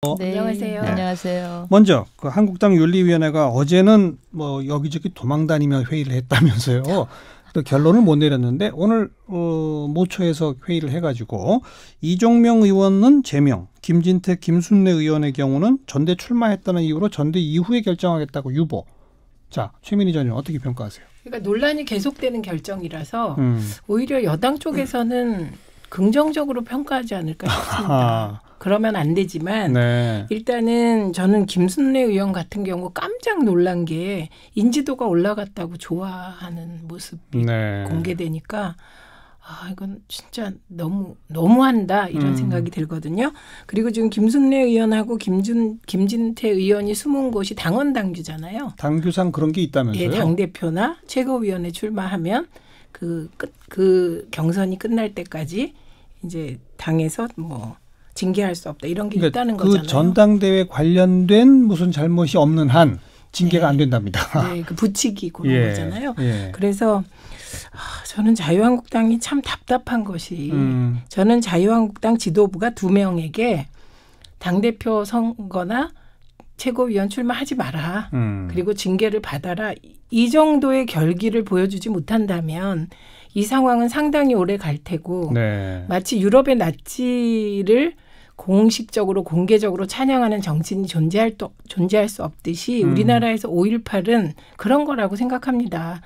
네, 안녕하세요. 네. 안녕하세요. 먼저 그 한국당 윤리위원회가 어제는 뭐 여기저기 도망다니며 회의를 했다면서요. 또 결론을 못 내렸는데 오늘 모처에서 회의를 해가지고 이종명 의원은 제명, 김진태, 김순례 의원의 경우는 전대 출마했다는 이유로 전대 이후에 결정하겠다고 유보. 자, 최민희 전 의원 어떻게 평가하세요? 그러니까 논란이 계속되는 결정이라서 오히려 여당 쪽에서는 긍정적으로 평가하지 않을까 싶습니다. 그러면 안 되지만 네. 일단은 저는 김순례 의원 같은 경우 깜짝 놀란 게 인지도가 올라갔다고 좋아하는 모습이 네. 공개되니까 이건 진짜 너무한다 이런 생각이 들거든요. 그리고 지금 김순례 의원하고 김진태 의원이 숨은 곳이 당원 당규잖아요. 당규상 그런 게 있다면서요? 예, 당대표나 최고위원회 출마하면 그 경선이 끝날 때까지 이제 당에서 뭐 징계할 수 없다 이런 게 그러니까 있다는 그 거잖아요. 전당대회 관련된 무슨 잘못이 없는 한 징계가 안 된답니다. 네, 그 부치기 그런 거잖아요. 예. 그래서 저는 자유한국당이 참 답답한 것이 저는 자유한국당 지도부가 2명에게 당대표 선거나 최고위원 출마하지 마라. 그리고 징계를 받아라. 이 정도의 결기를 보여주지 못한다면 이 상황은 상당히 오래 갈 테고 네. 마치 유럽의 나치를 공식적으로 공개적으로 찬양하는 정치인이 존재할 수 없듯이 우리나라에서 5.18은 그런 거라고 생각합니다.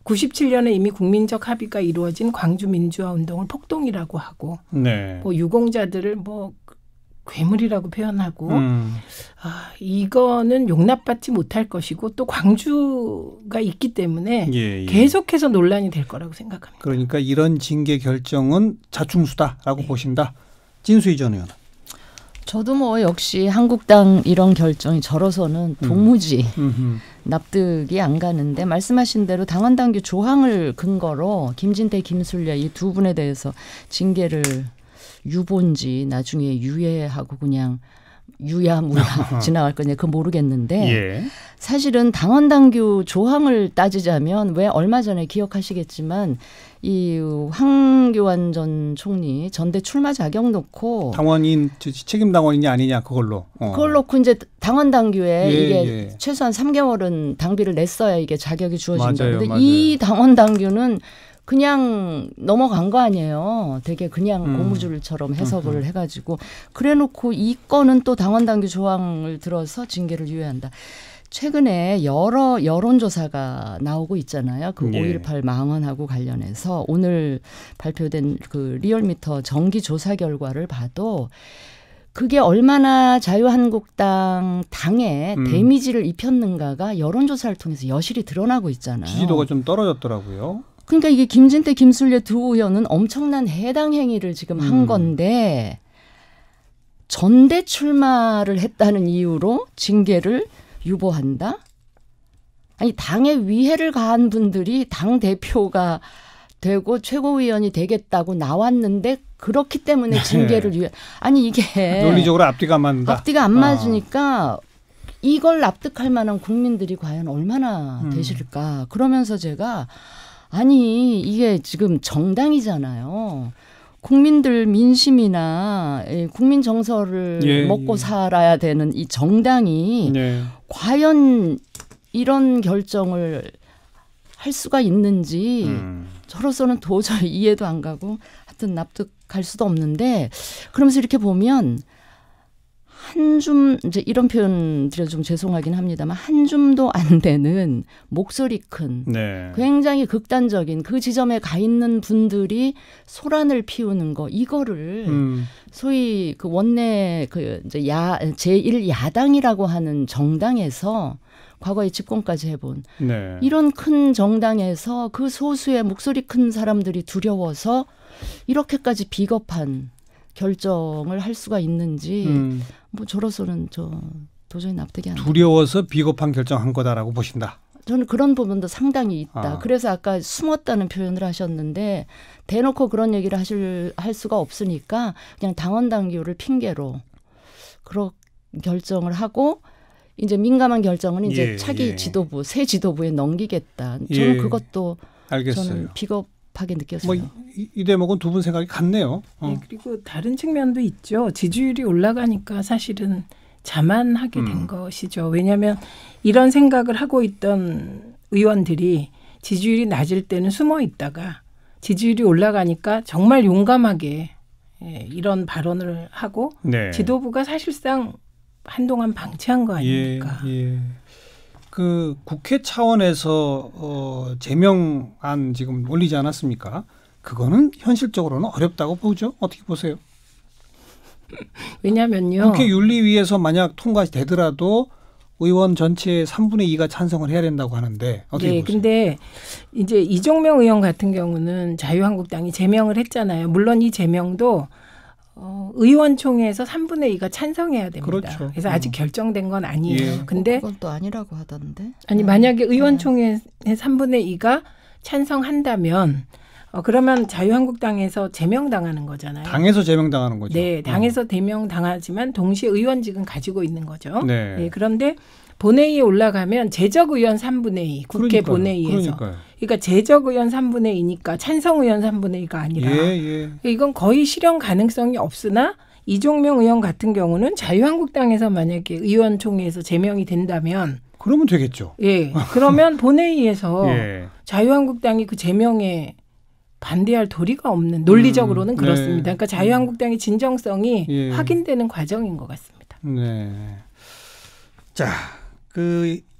97년에 이미 국민적 합의가 이루어진 광주 민주화 운동을 폭동이라고 하고 네. 뭐 유공자들을 뭐 괴물이라고 표현하고 이거는 용납받지 못할 것이고 또 광주가 있기 때문에 계속해서 논란이 될 거라고 생각합니다. 그러니까 이런 징계 결정은 자충수다라고 보신다. 진수희 전 의원. 저도 뭐 역시 한국당 이런 결정이 저로서는 도무지 납득이 안 가는데 말씀하신 대로 당헌당규 조항을 근거로 김진태, 김순례 이 두 분에 대해서 징계를 유보인지 나중에 유예하고 그냥 유야무야 지나갈 거냐 그건 모르겠는데 사실은 당헌당규 조항을 따지자면 왜 얼마 전에 기억하시겠지만 이 황교안 전 총리 전대 출마 자격 놓고 당원인 책임 당원이냐 아니냐 그걸로 그걸 놓고 이제 당헌당규에 이게 최소한 3개월은 당비를 냈어야 이게 자격이 주어진다. 그런데 이 당헌당규는 그냥 넘어간 거 아니에요. 되게 그냥 고무줄처럼 해석을 해가지고 그래놓고 이 건은 또 당헌당규 조항을 들어서 징계를 유예한다. 최근에 여러 여론조사가 나오고 있잖아요. 그 5.18 망언하고 관련해서 오늘 발표된 그 리얼미터 정기조사 결과를 봐도 그게 얼마나 자유한국당 당에 데미지를 입혔는가가 여론조사를 통해서 여실히 드러나고 있잖아요. 지지도가 좀 떨어졌더라고요. 그러니까 이게 김진태, 김순례 두 의원은 엄청난 해당 행위를 지금 한 건데 전대 출마를 했다는 이유로 징계를 유보한다? 아니 당에 위해를 가한 분들이 당 대표가 되고 최고위원이 되겠다고 나왔는데 그렇기 때문에 징계를 아니 이게 논리적으로 앞뒤가 안 맞는다. 앞뒤가 안 맞으니까 이걸 납득할 만한 국민들이 과연 얼마나 되실까? 그러면서 제가 아니 이게 지금 정당이잖아요. 국민들 민심이나 국민 정서를 먹고 살아야 되는 이 정당이 과연 이런 결정을 할 수가 있는지 저로서는 도저히 이해도 안 가고 하여튼 납득할 수도 없는데 그러면서 이렇게 보면 한 줌 이제 이런 표현 드려 좀 죄송하긴 합니다만 한 줌도 안 되는 목소리 큰 굉장히 극단적인 그 지점에 가 있는 분들이 소란을 피우는 거 이거를 소위 그 원내 그 이제 제1야당이라고 하는 정당에서 과거에 집권까지 해본 이런 큰 정당에서 그 소수의 목소리 큰 사람들이 두려워서 이렇게까지 비겁한 결정을 할 수가 있는지 뭐 저로서는 도저히 납득이 안 돼요. 두려워서 비겁한 결정한 거다라고 보신다. 저는 그런 부분도 상당히 있다. 그래서 아까 숨었다는 표현을 하셨는데 대놓고 그런 얘기를 할 수가 없으니까 그냥 당헌당규를 핑계로 그런 결정을 하고 이제 민감한 결정은 이제 차기 지도부 새 지도부에 넘기겠다. 저는 그것도 알겠어요. 저는 답답하게 느꼈어요. 뭐 이 대목은 두 분 생각이 같네요. 네, 그리고 다른 측면도 있죠. 지지율이 올라가니까 사실은 자만하게 된 것이죠. 왜냐하면 이런 생각을 하고 있던 의원들이 지지율이 낮을 때는 숨어 있다가 지지율이 올라가니까 정말 용감하게 이런 발언을 하고 네. 지도부가 사실상 한동안 방치한 거 아닙니까? 예. 그 국회 차원에서 제명안 지금 올리지 않았습니까? 그거는 현실적으로는 어렵다고 보죠. 어떻게 보세요? 왜냐면요. 국회 윤리위에서 만약 통과되더라도 의원 전체의 3분의 2가 찬성을 해야 된다고 하는데 어떻게 보세요? 근데 이제 이종명 의원 같은 경우는 자유한국당이 제명을 했잖아요. 물론 이 제명도 의원총회에서 3분의 2가 찬성해야 됩니다. 그렇죠. 그래서 아직 결정된 건 아니에요. 근데 그건 또 아니라고 하던데. 아니 만약에 의원총회에 3분의 2가 찬성한다면 그러면 자유한국당에서 제명당하는 거잖아요. 당에서 제명당하는 거죠. 네, 당에서 제명당하지만 동시에 의원직은 가지고 있는 거죠. 네. 네, 그런데 본회의에 올라가면 재적 의원 3분의 2, 국회 그러니까요. 본회의에서. 그러니까요. 그러니까 재적 의원 3분의 2니까 찬성 의원 3분의 2가 아니라 이건 거의 실현 가능성이 없으나 이종명 의원 같은 경우는 자유한국당에서 만약에 의원총회에서 제명이 된다면 그러면 되겠죠. 예, 그러면 본회의에서 예. 자유한국당이 그 제명에 반대할 도리가 없는 논리적으로는 그렇습니다. 네. 그러니까 자유한국당의 진정성이 예. 확인되는 과정인 것 같습니다. 네. 자,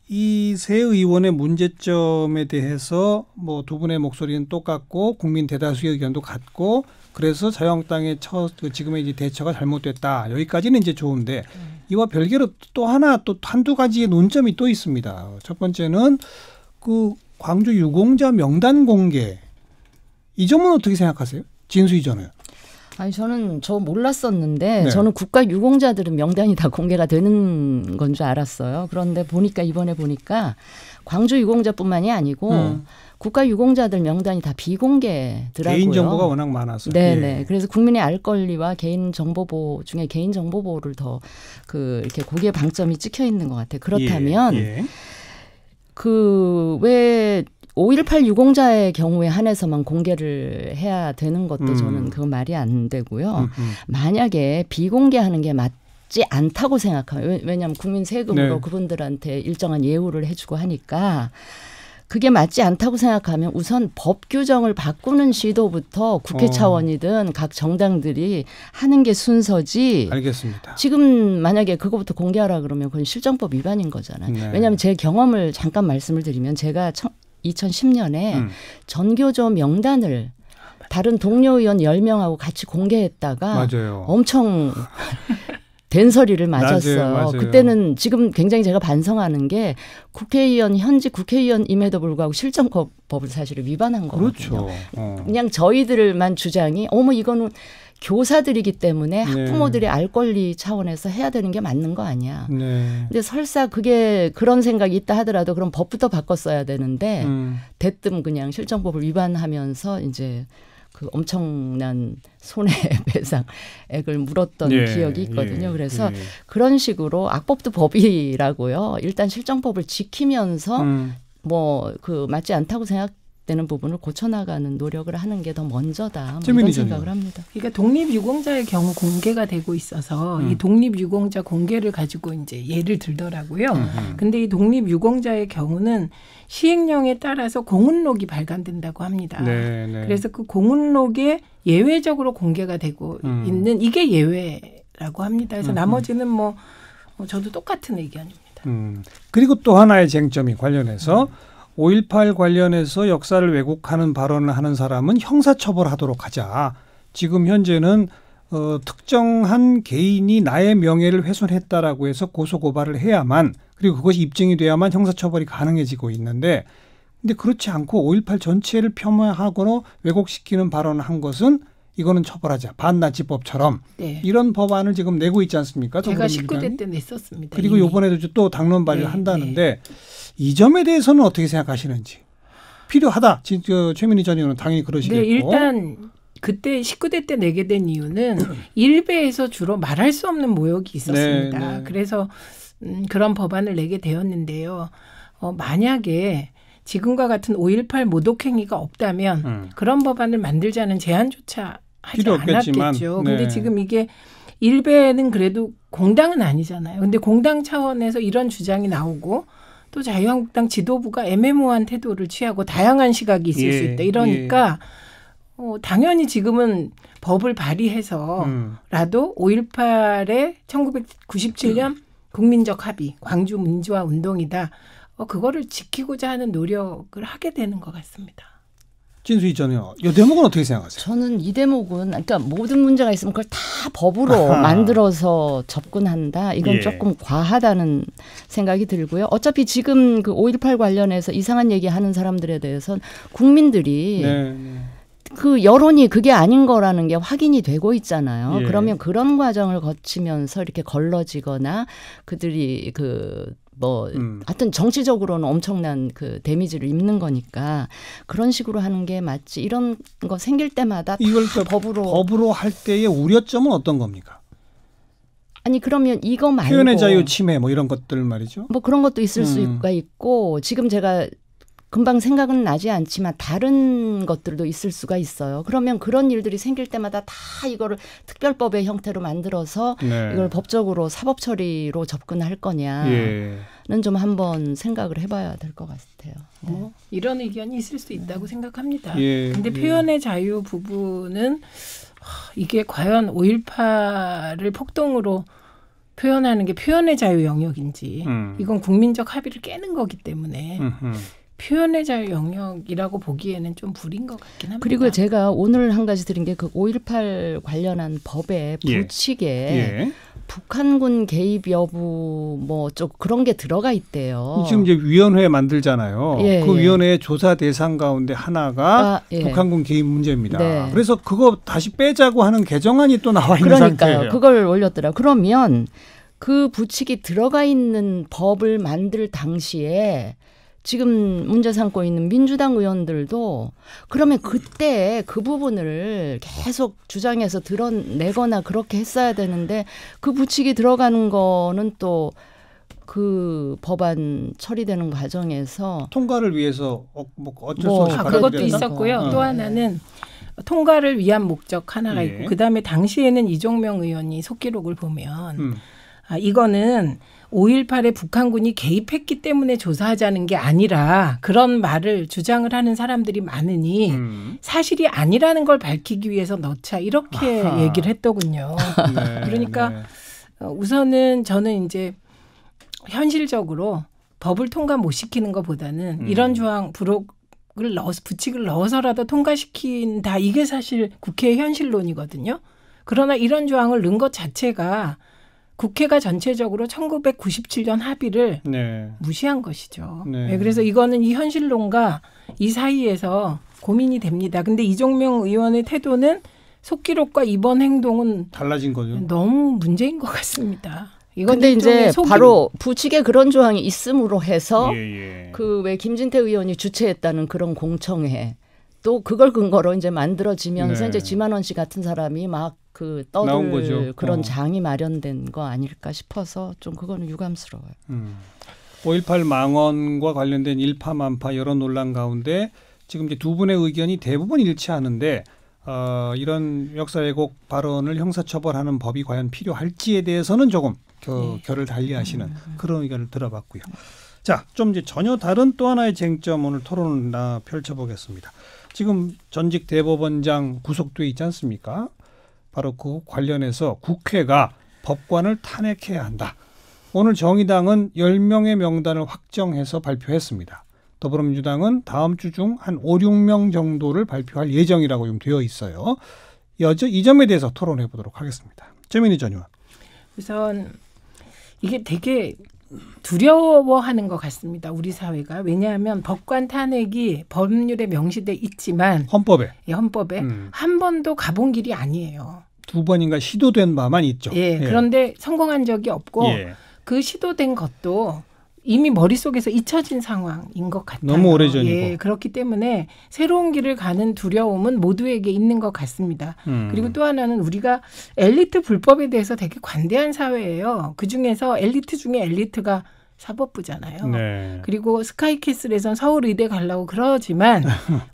이 세 의원의 문제점에 대해서 뭐 두 분의 목소리는 똑같고 국민 대다수의 의견도 같고 그래서 자유한국당의 지금의 이제 대처가 잘못됐다. 여기까지는 이제 좋은데 이와 별개로 또 한두 가지의 논점이 또 있습니다. 첫 번째는 그 광주 유공자 명단 공개. 이 점은 어떻게 생각하세요? 진수희 전 의원. 아니 저는 몰랐었는데 네. 저는 국가 유공자들은 명단이 다 공개가 되는 건 줄 알았어요. 그런데 이번에 보니까 광주 유공자뿐만이 아니고 국가 유공자들 명단이 다 비공개더라고요. 개인 정보가 워낙 많아서. 네네. 예. 그래서 국민의 알 권리와 개인 정보 보호 중에 개인 정보 보호를 더 이렇게 거기에 방점이 찍혀 있는 것 같아요. 그렇다면 왜 5.18 유공자의 경우에 한해서만 공개를 해야 되는 것도 저는 그건 말이 안 되고요. 만약에 비공개하는 게 맞지 않다고 생각해요. 왜냐하면 국민 세금으로 그분들한테 일정한 예우를 해주고 하니까 그게 맞지 않다고 생각하면 우선 법 규정을 바꾸는 시도부터 국회 차원이든 각 정당들이 하는 게 순서지. 알겠습니다. 지금 만약에 그거부터 공개하라 그러면 그건 실정법 위반인 거잖아요. 네. 왜냐하면 제 경험을 잠깐 말씀을 드리면 제가 2010년에 전교조 명단을 다른 동료 의원 10명하고 같이 공개했다가 맞아요. 엄청 된소리를 맞았어요. 맞아요. 그때는 지금 굉장히 제가 반성하는 게 현직 국회의원임에도 불구하고 실정법을 사실은 위반한 거거든요. 그렇죠. 그냥 저희들만 주장이 이거는 교사들이기 때문에 학부모들의 알 권리 차원에서 해야 되는 게 맞는 거 아니야. 네. 근데 설사 그런 생각이 있다 하더라도 그럼 법부터 바꿨어야 되는데 대뜸 그냥 실정법을 위반하면서 이제 그 엄청난 손해배상액을 물었던 기억이 있거든요. 그래서 그런 식으로 악법도 법이라고요. 일단 실정법을 지키면서 맞지 않다고 생각되는 부분을 고쳐나가는 노력을 하는 게 더 먼저다. 이런 생각을 합니다. 그러니까 독립유공자의 경우 공개가 되고 있어서 이 독립유공자 공개를 가지고 이제 예를 들더라고요. 근데 이 독립유공자의 경우는 시행령에 따라서 공문록이 발간된다고 합니다. 그래서 그 공문록에 예외적으로 공개가 되고 있는 이게 예외라고 합니다. 그래서 나머지는 저도 똑같은 의견입니다. 그리고 또 하나의 쟁점이 관련해서 5.18 관련해서 역사를 왜곡하는 발언을 하는 사람은 형사처벌하도록 하자. 지금 현재는 특정한 개인이 나의 명예를 훼손했다라고 해서 고소고발을 해야만 그리고 그것이 입증이 돼야만 형사처벌이 가능해지고 있는데 근데 그렇지 않고 5.18 전체를 폄하하거나 왜곡시키는 발언을 한 것은 이거는 처벌하자. 반나치법처럼 이런 법안을 지금 내고 있지 않습니까? 제가 19대 때 냈었습니다. 그리고 이번에도 또 당론 발의를 한다는데 이 점에 대해서는 어떻게 생각하시는지. 필요하다. 최민희 전 의원은 당연히 그러시겠고. 네, 일단 그때 19대 때 내게 된 이유는 일베에서 주로 말할 수 없는 모욕이 있었습니다. 그래서 그런 법안을 내게 되었는데요. 만약에 지금과 같은 5.18 모독행위가 없다면 그런 법안을 만들자는 제안조차 하지 않았겠죠. 근데 지금 이게 일베는 그래도 공당은 아니잖아요. 근데 공당 차원에서 이런 주장이 나오고 또 자유한국당 지도부가 애매모호한 태도를 취하고 다양한 시각이 있을 수 있다. 이러니까 당연히 지금은 법을 발의해서라도 5.18의 1997년 국민적 합의, 광주 민주화 운동이다. 그거를 지키고자 하는 노력을 하게 되는 것 같습니다. 진수희 전요. 이 대목은 어떻게 생각하세요? 저는 이 대목은 그러니까 모든 문제가 있으면 그걸 다 법으로 만들어서 접근한다. 이건 조금 과하다는 생각이 들고요. 어차피 지금 그 5.18 관련해서 이상한 얘기하는 사람들에 대해서는 국민들이 그 여론이 그게 아닌 거라는 게 확인이 되고 있잖아요. 그러면 그런 과정을 거치면서 이렇게 걸러지거나 그들이 하여튼 정치적으로는 엄청난 그 데미지를 입는 거니까 그런 식으로 하는 게 맞지. 이런 거 생길 때마다 이걸 법으로 할 때의 우려점은 어떤 겁니까? 아니 그러면 이거 말고 표현의 자유 침해 뭐 이런 것들 말이죠. 뭐 그런 것도 있을 수가 있고 지금 제가 금방 생각은 나지 않지만 다른 것들도 있을 수가 있어요. 그러면 그런 일들이 생길 때마다 다 이거를 특별법의 형태로 만들어서 이걸 법적으로 사법 처리로 접근할 거냐는 좀 한번 생각을 해봐야 될 것 같아요. 이런 의견이 있을 수 있다고 생각합니다. 근데 표현의 자유 부분은 이게 과연 5.18을 폭동으로 표현하는 게 표현의 자유 영역인지 이건 국민적 합의를 깨는 거기 때문에 표현의 자유 영역이라고 보기에는 좀 불인 것 같긴 합니다. 그리고 제가 오늘 한 가지 드린 게 그 5.18 관련한 법의 부칙에 북한군 개입 여부 뭐 좀 그런 게 들어가 있대요. 지금 이제 위원회 만들잖아요. 그 위원회의 조사 대상 가운데 하나가 북한군 개입 문제입니다. 그래서 그거 다시 빼자고 하는 개정안이 또 나와 있는 상태예요. 그걸 올렸더라. 그러면 그 부칙이 들어가 있는 법을 만들 당시에 지금 문제 삼고 있는 민주당 의원들도 그러면 그때 그 부분을 계속 주장해서 드러내거나 그렇게 했어야 되는데 그 부칙이 들어가는 거는 또 그 법안 처리되는 과정에서 통과를 위해서 어쩔 수 없이 그것도 있었고요. 또 하나는 통과를 위한 목적 하나가 있고 그다음에 당시에는 이종명 의원이 속기록을 보면 이거는 5.18에 북한군이 개입했기 때문에 조사하자는 게 아니라 그런 말을 주장을 하는 사람들이 많으니 사실이 아니라는 걸 밝히기 위해서 넣자 이렇게 얘기를 했더군요. 그러니까 우선은 저는 이제 현실적으로 법을 통과 못 시키는 것보다는 이런 조항 부칙을 넣어서라도 통과시킨다. 이게 사실 국회의 현실론이거든요. 그러나 이런 조항을 넣은 것 자체가 국회가 전체적으로 1997년 합의를 무시한 것이죠. 그래서 이거는 이 현실론과 이 사이에서 고민이 됩니다. 근데 이종명 의원의 태도는 속기록과 이번 행동은 달라진 거죠. 너무 문제인 것 같습니다. 그런데 이제 바로 부칙에 그런 조항이 있음으로 해서 그 왜 김진태 의원이 주최했다는 그런 공청회 또 그걸 근거로 이제 만들어지면서 이제 지만원 씨 같은 사람이 막 그 떠들 그런 장이 마련된 거 아닐까 싶어서 좀 그거는 유감스러워요. 5.18 망언과 관련된 일파만파 여러 논란 가운데 지금 이제 두 분의 의견이 대부분 일치하는데 이런 역사 왜곡 발언을 형사처벌하는 법이 과연 필요할지에 대해서는 조금 결을 달리하시는 그런 의견을 들어봤고요. 자, 좀 이제 전혀 다른 또 하나의 쟁점 오늘 토론을 펼쳐보겠습니다. 지금 전직 대법원장 구속돼 있지 않습니까? 바로 그 관련해서 국회가 법관을 탄핵해야 한다. 오늘 정의당은 10명의 명단을 확정해서 발표했습니다. 더불어민주당은 다음 주 중 한 5, 6명 정도를 발표할 예정이라고 좀 되어 있어요. 이 점에 대해서 토론해 보도록 하겠습니다. 최민희 전 의원. 우선 이게 되게 두려워하는 것 같습니다. 우리 사회가. 왜냐하면 법관 탄핵이 법률에 명시돼 있지만 헌법에 한 번도 가본 길이 아니에요. 2번인가 시도된 바만 있죠. 그런데 성공한 적이 없고 그 시도된 것도 이미 머릿속에서 잊혀진 상황인 것 같아요. 너무 오래전이고. 그렇기 때문에 새로운 길을 가는 두려움은 모두에게 있는 것 같습니다. 그리고 또 하나는 우리가 엘리트 불법에 대해서 되게 관대한 사회예요. 그중에서 엘리트 중에 엘리트가 사법부잖아요. 네. 그리고 스카이캐슬에선 서울의대 가려고 그러지만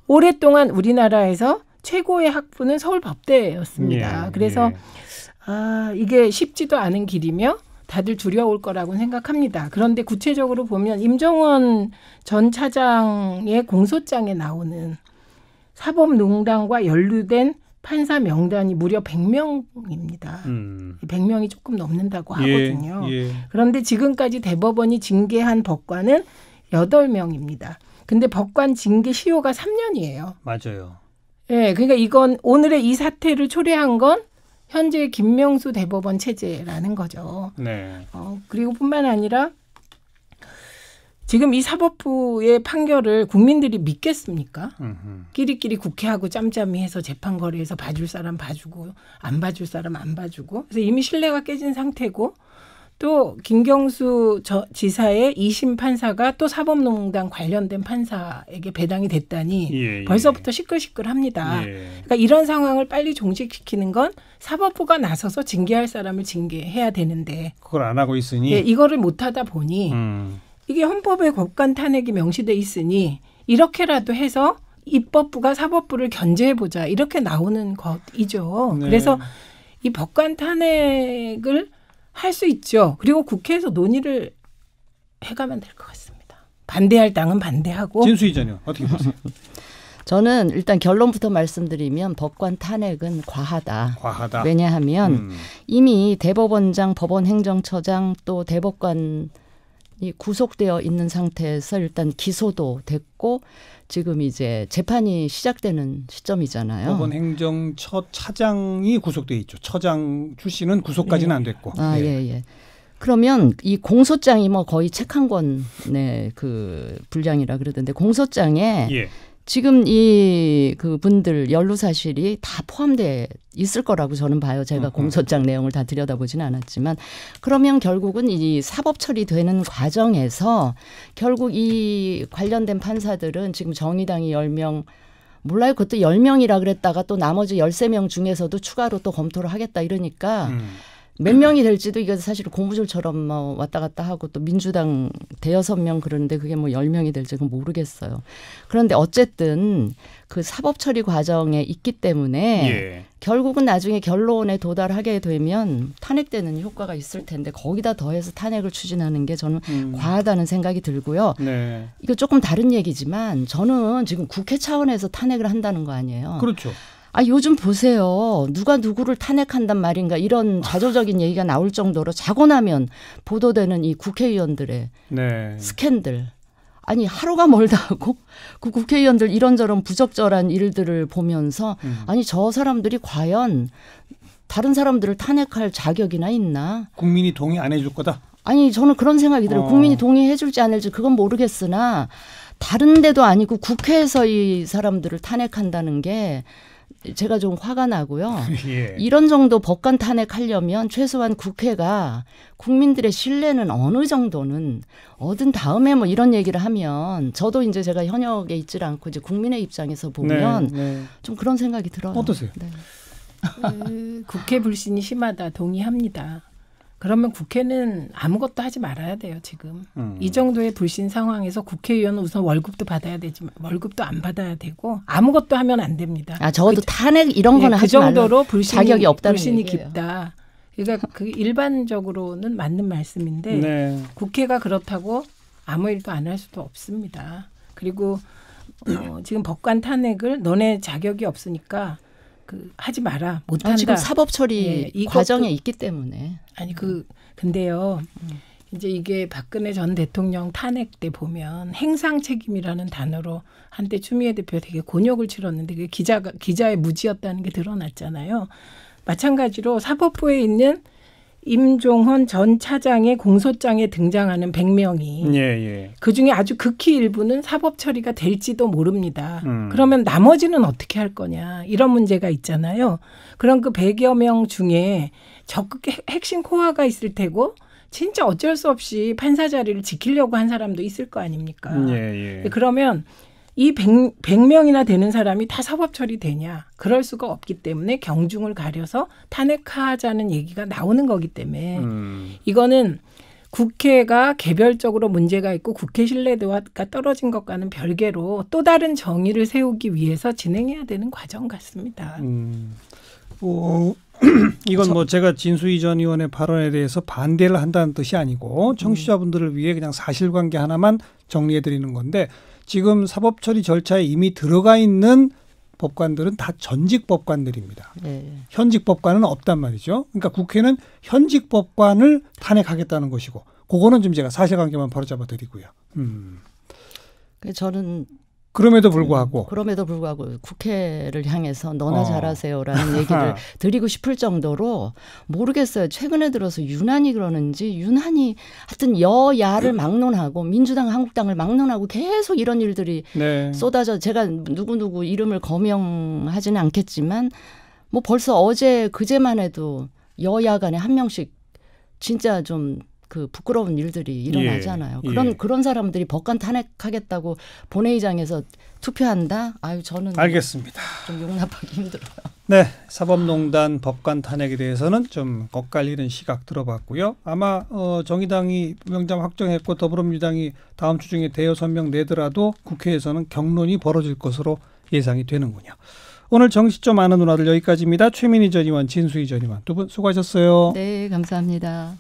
오랫동안 우리나라에서 최고의 학부는 서울법대였습니다. 예, 그래서 예. 이게 쉽지도 않은 길이며 다들 두려울 거라고 생각합니다. 그런데 구체적으로 보면 임종원 전 차장의 공소장에 나오는 사법농단과 연루된 판사 명단이 무려 100명입니다. 100명이 조금 넘는다고 하거든요. 예. 그런데 지금까지 대법원이 징계한 법관은 8명입니다. 근데 법관 징계 시효가 3년이에요. 맞아요. 예, 그러니까 이건 오늘의 이 사태를 초래한 건 현재 김명수 대법원 체제라는 거죠. 네. 그리고 뿐만 아니라 지금 이 사법부의 판결을 국민들이 믿겠습니까? 끼리끼리 국회하고 짬짬이 해서 재판거리에서 봐줄 사람 봐주고 안 봐줄 사람 안 봐주고 그래서 이미 신뢰가 깨진 상태고 또 김경수 지사의 2심 판사가 또 사법농단 관련된 판사에게 배당이 됐다니 벌써부터 시끌시끌합니다. 그러니까 이런 상황을 빨리 종식시키는 건 사법부가 나서서 징계할 사람을 징계해야 되는데 그걸 안 하고 있으니 이거를 못하다 보니 이게 헌법에 법관 탄핵이 명시돼 있으니 이렇게라도 해서 입법부가 사법부를 견제해보자 이렇게 나오는 것이죠. 네. 그래서 이 법관 탄핵을 할 수 있죠. 그리고 국회에서 논의를 해가면 될 것 같습니다. 반대할 당은 반대하고. 진수이전요. 어떻게 보세요? 저는 일단 결론부터 말씀드리면 법관 탄핵은 과하다. 왜냐하면 이미 대법원장, 법원행정처장 또 대법관이 구속되어 있는 상태에서 일단 기소도 됐고 지금 이제 재판이 시작되는 시점이잖아요. 법원행정처 차장이 구속돼 있죠. 처장 출신은 구속까지는 안 됐고. 예. 그러면 이 공소장이 뭐 거의 책 한 권의 그 분량이라 그러던데 공소장에 지금 이 그분들 연루 사실이 다 포함돼 있을 거라고 저는 봐요. 제가 공소장 내용을 다 들여다보지는 않았지만 그러면 결국은 이 사법 처리되는 과정에서 결국 이 관련된 판사들은 지금 정의당이 10명 몰라요. 그것도 10명이라 그랬다가 또 나머지 13명 중에서도 추가로 또 검토를 하겠다 이러니까 몇 명이 될지도 이게 사실 고무줄처럼 뭐 왔다 갔다 하고 또 민주당 대여섯 명 그러는데 그게 뭐 10명이 될지 그건 모르겠어요. 그런데 어쨌든 그 사법 처리 과정에 있기 때문에 결국은 나중에 결론에 도달하게 되면 탄핵되는 효과가 있을 텐데 거기다 더해서 탄핵을 추진하는 게 저는 과하다는 생각이 들고요. 이거 조금 다른 얘기지만 저는 지금 국회 차원에서 탄핵을 한다는 거 아니에요. 그렇죠. 요즘 보세요. 누가 누구를 탄핵한단 말인가 이런 자조적인 얘기가 나올 정도로 자고 나면 보도되는 이 국회의원들의 스캔들. 아니 하루가 멀다 하고 그 국회의원들 이런저런 부적절한 일들을 보면서 아니 저 사람들이 과연 다른 사람들을 탄핵할 자격이나 있나? 국민이 동의 안 해줄 거다? 아니 저는 그런 생각이 들어요. 국민이 동의해 줄지 안 해줄지 그건 모르겠으나 다른 데도 아니고 국회에서 이 사람들을 탄핵한다는 게 제가 좀 화가 나고요. 이런 정도 법관 탄핵하려면 최소한 국회가 국민들의 신뢰는 어느 정도는 얻은 다음에 뭐 이런 얘기를 하면 저도 이제 제가 현역에 있질 않고 이제 국민의 입장에서 보면 좀 그런 생각이 들어요. 어떠세요? 국회 불신이 심하다. 동의합니다. 그러면 국회는 아무것도 하지 말아야 돼요. 지금. 이 정도의 불신 상황에서 국회의원은 우선 월급도 받아야 되지만 월급도 안 받아야 되고 아무것도 하면 안 됩니다. 적어도 탄핵 이런 거는 하지 말라. 그 정도로 자격이 없다는 불신이 얘기예요. 깊다. 그러니까 그 일반적으로는 맞는 말씀인데 국회가 그렇다고 아무 일도 안 할 수도 없습니다. 그리고 지금 법관 탄핵을 너네 자격이 없으니까 하지 마라. 못한다. 지금 사법 처리 과정에 있기 때문에. 아니 근데요. 이제 이게 박근혜 전 대통령 탄핵 때 보면 행상 책임이라는 단어로 한때 추미애 대표 되게 곤욕을 치렀는데 그게 기자의 무지였다는 게 드러났잖아요. 마찬가지로 사법부에 있는 임종헌 전 차장의 공소장에 등장하는 100명이 그중에 아주 극히 일부는 사법 처리가 될지도 모릅니다. 그러면 나머지는 어떻게 할 거냐 이런 문제가 있잖아요. 그럼 그 100여 명 중에 적극 핵심 코어가 있을 테고 진짜 어쩔 수 없이 판사 자리를 지키려고 한 사람도 있을 거 아닙니까? 그러면 이 100명이나 되는 사람이 다 사법 처리되냐? 그럴 수가 없기 때문에 경중을 가려서 탄핵하자는 얘기가 나오는 거기 때문에 이거는 국회가 개별적으로 문제가 있고 국회 신뢰도가 떨어진 것과는 별개로 또 다른 정의를 세우기 위해서 진행해야 되는 과정 같습니다. 이건 뭐 제가 진수희 전 의원의 발언에 대해서 반대를 한다는 뜻이 아니고 청취자분들을 위해 그냥 사실관계 하나만 정리해드리는 건데 지금 사법처리 절차에 이미 들어가 있는 법관들은 다 전직 법관들입니다. 네. 현직 법관은 없단 말이죠. 그러니까 국회는 현직 법관을 탄핵하겠다는 것이고 그거는 좀 제가 사실관계만 바로잡아 드리고요. 저는 그럼에도 불구하고 국회를 향해서 너나 잘하세요라는 얘기를 드리고 싶을 정도로 모르겠어요. 최근에 들어서 유난히 그러는지 유난히 하여튼 여야를 막론하고 민주당 한국당을 막론하고 계속 이런 일들이 네. 쏟아져 제가 누구누구 이름을 거명하지는 않겠지만 뭐 벌써 어제 그제만 해도 여야 간에 한 명씩 진짜 좀 그 부끄러운 일들이 일어나잖아요. 그런 사람들이 법관 탄핵하겠다고 본회의장에서 투표한다? 아유 저는 알겠습니다. 좀 용납하기 힘들어요. 네, 사법농단 법관 탄핵에 대해서는 좀 엇갈리는 시각 들어봤고요. 아마 정의당이 명장 확정했고 더불어민주당이 다음 주 중에 대여 선명 내더라도 국회에서는 격론이 벌어질 것으로 예상이 되는군요. 오늘 정치 좀 아는 누나들 여기까지입니다. 최민희 전 의원, 진수희 전 의원 두 분 수고하셨어요. 네, 감사합니다.